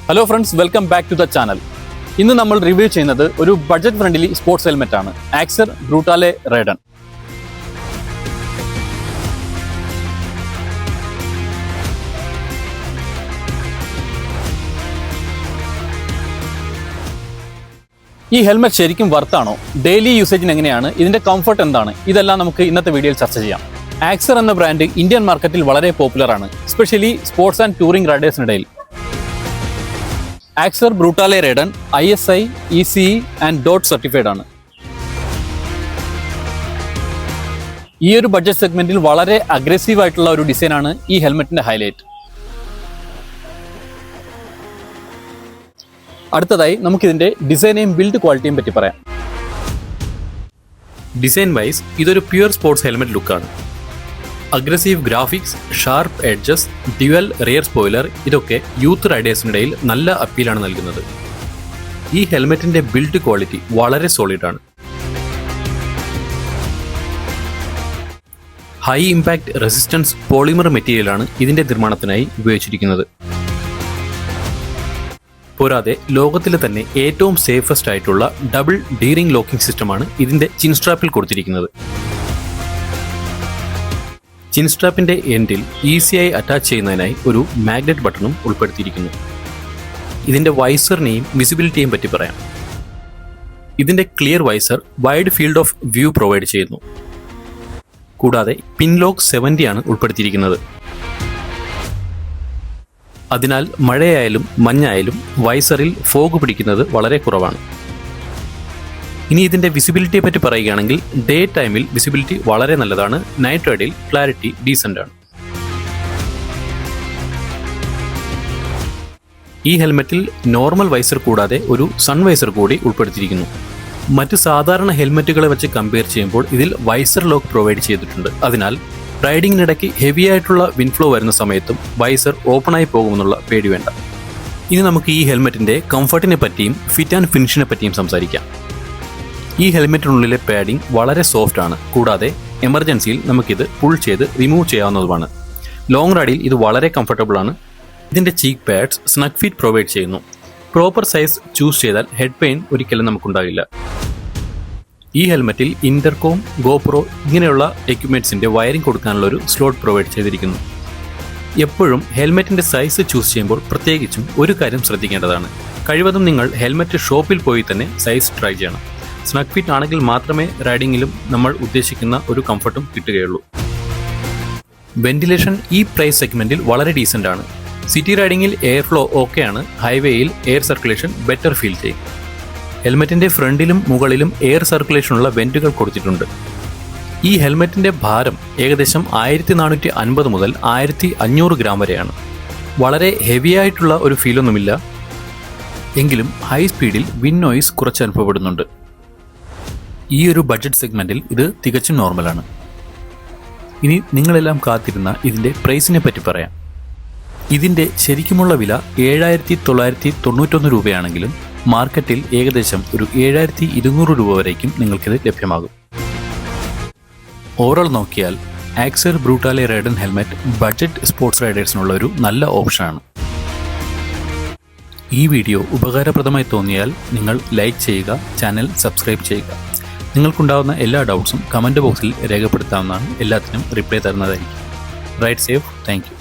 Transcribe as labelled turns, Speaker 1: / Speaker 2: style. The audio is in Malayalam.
Speaker 1: Hello friends, welcome back to the channel. ഇന്ന് നമ്മൾ റിവ്യൂ ചെയ്യുന്നത് ഒരു ബഡ്ജറ്റ് ഫ്രണ്ട്ലി സ്പോർട്സ് ഹെൽമെറ്റ് ആണ്. ആക്സർ ബ്രൂട്ടാലെ റേഡൺ. ഈ ഹെൽമെറ്റ് ശരിക്കും വർത്താണോ? ഡെയിലി യൂസേജിന് എങ്ങനെയാണ്? ഇതിന്റെ കംഫർട്ട് എന്താണ്? ഇതെല്ലാം നമുക്ക് ഇന്നത്തെ വീഡിയോയിൽ ചർച്ച ചെയ്യാം. ആക്സർ എന്ന ബ്രാൻഡ് ഇന്ത്യൻ മാർക്കറ്റിൽ വളരെ പോപ്പുലർ ആണ്, എസ്പെഷ്യലി സ്പോർട്സ് ആൻഡ് ടൂറിംഗ് റൈഡേഴ്സിനിടയിൽ. Axor Brutale Radon ISI, ECE and DOT certified ആണ്. ഈ ഒരു ബഡ്ജറ്റ് സെഗ്മെന്റിൽ വളരെ അഗ്രസീവ് ആയിട്ടുള്ള ഒരു ഡിസൈനാണ് ഈ ഹെൽമെറ്റിന്റെ ഹൈലൈറ്റ്. അടുത്തതായി നമുക്കിതിന്റെ ഡിസൈനെയും ബിൽഡ് ക്വാളിറ്റിയും പറ്റി പറയാം. ഡിസൈൻ വൈസ് ഇതൊരു പ്യുവർ സ്പോർട്സ് ഹെൽമെറ്റ് ലുക്കാണ്. Aggressive graphics, sharp edges, dual rear spoiler, ഇതൊക്കെ യൂത്ത് റൈഡേഴ്സിനിടയിൽ നല്ല അപ്പീലാണ് നൽകുന്നത്. ഈ ഹെൽമെറ്റിന്റെ ബിൽഡ് ക്വാളിറ്റി വളരെ സോളിഡാണ്. ഹൈ ഇമ്പാക്ട് റെസിസ്റ്റൻസ് പോളിമർ മെറ്റീരിയലാണ് ഇതിന്റെ നിർമ്മാണത്തിനായി ഉപയോഗിച്ചിരിക്കുന്നത്. പോരാതെ ലോകത്തിലെ തന്നെ ഏറ്റവും സേഫസ്റ്റ് ആയിട്ടുള്ള ഡബിൾ ഡീറിംഗ് ലോക്കിംഗ് സിസ്റ്റമാണ് ഇതിന്റെ ചിൻസ്ട്രാപ്പിൽ കൊടുത്തിരിക്കുന്നത്. ചിൻസ്ട്രാപ്പിന്റെ എൻഡിൽ ഈസിയായി അറ്റാച്ച് ചെയ്യുന്നതിനായി ഒരു മാഗ്നറ്റ് ബട്ടണും ഉൾപ്പെടുത്തിയിരിക്കുന്നു. ഇതിന്റെ വൈസറിനെയും വിസിബിലിറ്റിയെയും പറ്റി പറയാം. ഇതിന്റെ clear visor wide field of view provide ചെയ്യുന്നു. കൂടാതെ പിൻലോക്ക് 70 ആണ് ഉൾപ്പെടുത്തിയിരിക്കുന്നത്. അതിനാൽ മഴയായാലും മഞ്ഞായാലും വൈസറിൽ ഫോഗ് പിടിക്കുന്നത് വളരെ കുറവാണ്. ഇനി ഇതിന്റെ വിസിബിലിറ്റിയെ പറ്റി പറയുകയാണെങ്കിൽ ഡേ ടൈമിൽ വിസിബിലിറ്റി വളരെ നല്ലതാണ്. നൈറ്റ് റൈഡിൽ ക്ലാരിറ്റി ഡീസന്റ് ആണ്. ഈ ഹെൽമെറ്റിൽ നോർമൽ വൈസർ കൂടാതെ ഒരു സൺ വൈസർ കൂടി ഉൾപ്പെടുത്തിയിരിക്കുന്നു. മറ്റ് സാധാരണ ഹെൽമെറ്റുകളെ വെച്ച് കമ്പയർ ചെയ്യുമ്പോൾ ഇതിൽ വൈസർ ലോക്ക് പ്രൊവൈഡ് ചെയ്തിട്ടുണ്ട്. അതിനാൽ റൈഡിങ്ങിനിടയ്ക്ക് ഹെവി ആയിട്ടുള്ള വിൻഫ്ലോ വരുന്ന സമയത്തും വൈസർ ഓപ്പണായി പോകുമെന്നുള്ള പേടി വേണ്ട. ഇനി നമുക്ക് ഈ ഹെൽമെറ്റിന്റെ കംഫർട്ടിനെ പറ്റിയും ഫിറ്റ് ആൻഡ് ഫിനിഷിനെ പറ്റിയും സംസാരിക്കാം. ഈ ഹെൽമെറ്റിനുള്ളിലെ പാഡിംഗ് വളരെ സോഫ്റ്റ് ആണ്. കൂടാതെ എമർജൻസിയിൽ നമുക്കിത് പുൾ ചെയ്ത് റിമൂവ് ചെയ്യാവുന്നതുമാണ്. ലോങ് റൈഡിൽ ഇത് വളരെ കംഫർട്ടബിൾ ആണ്. ഇതിന്റെ cheek pads snug fit provide ചെയ്യുന്നു. പ്രോപ്പർ സൈസ് ചൂസ് ചെയ്താൽ ഹെഡ് പെയിൻ ഒരിക്കലും നമുക്കുണ്ടാകില്ല. ഈ ഹെൽമെറ്റിൽ ഇന്റർകോം, ഗോപ്രോ ഇങ്ങനെയുള്ള എക്യുപ്മെന്റ്സിന്റെ വയറിംഗ് കൊടുക്കാനുള്ള ഒരു സ്ലോട്ട് പ്രൊവൈഡ് ചെയ്തിരിക്കുന്നു. എപ്പോഴും ഹെൽമെറ്റിന്റെ സൈസ് ചൂസ് ചെയ്യുമ്പോൾ പ്രത്യേകിച്ചും ഒരു കാര്യം ശ്രദ്ധിക്കേണ്ടതാണ്. കഴിവതും നിങ്ങൾ ഹെൽമെറ്റ് ഷോപ്പിൽ പോയി തന്നെ സൈസ് ട്രൈ ചെയ്യണം. സ്നഗ് ഫിറ്റ് ആണെങ്കിൽ മാത്രമേ റൈഡിങ്ങിലും നമ്മൾ ഉദ്ദേശിക്കുന്ന ഒരു കംഫർട്ടും കിട്ടുകയുള്ളൂ. വെന്റിലേഷൻ ഈ പ്രൈസ് സെഗ്മെന്റിൽ വളരെ ഡീസന്റ് ആണ്. സിറ്റി റൈഡിങ്ങിൽ എയർ ഫ്ലോ ഓക്കെയാണ്. ഹൈവേയിൽ എയർ സർക്കുലേഷൻ ബെറ്റർ ഫീൽ ചെയ്യും. ഹെൽമെറ്റിന്റെ ഫ്രണ്ടിലും മുകളിലും എയർ സർക്കുലേഷനുള്ള വെന്റുകൾ കൊടുത്തിട്ടുണ്ട്. ഈ ഹെൽമെറ്റിന്റെ ഭാരം ഏകദേശം 1450 മുതൽ 1500 ഗ്രാം വരെയാണ്. വളരെ ഹെവി ആയിട്ടുള്ള ഒരു ഫീലൊന്നുമില്ല. എങ്കിലും ഹൈ സ്പീഡിൽ വിൻ നോയ്സ് കുറച്ച് അനുഭവപ്പെടുന്നുണ്ട്. ഈ ഒരു ബഡ്ജറ്റ് സെഗ്മെന്റിൽ ഇത് തികച്ചും നോർമലാണ്. ഇനി നിങ്ങളെല്ലാം കാത്തിരുന്ന ഇതിന്റെ പ്രൈസിനെ പറ്റി പറയാം. ഇതിന്റെ ശരിക്കുമുള്ള വില 7991 രൂപയാണെങ്കിലും മാർക്കറ്റിൽ ഏകദേശം ഒരു 7200 രൂപ വരേക്കും നിങ്ങൾക്കിത് ലഭ്യമാകും. ഓവറോൾ നോക്കിയാൽ ആക്സർ ബ്രൂട്ടാലെ റേഡൺ ഹെൽമെറ്റ് ബഡ്ജറ്റ് സ്പോർട്സ് റൈഡേഴ്സിനുള്ള ഒരു നല്ല ഓപ്ഷനാണ്. ഈ വീഡിയോ ഉപകാരപ്രദമായി തോന്നിയാൽ നിങ്ങൾ ലൈക്ക് ചെയ്യുക, ചാനൽ സബ്സ്ക്രൈബ് ചെയ്യുക. നിങ്ങൾക്കുണ്ടാകുന്ന എല്ലാ ഡൗട്ട്സും കമൻറ്റ് ബോക്സിൽ രേഖപ്പെടുത്താവുന്നതാണ്. എല്ലാത്തിനും റിപ്ലൈ തരുന്നതായിരിക്കും. Ride safe. Thank you.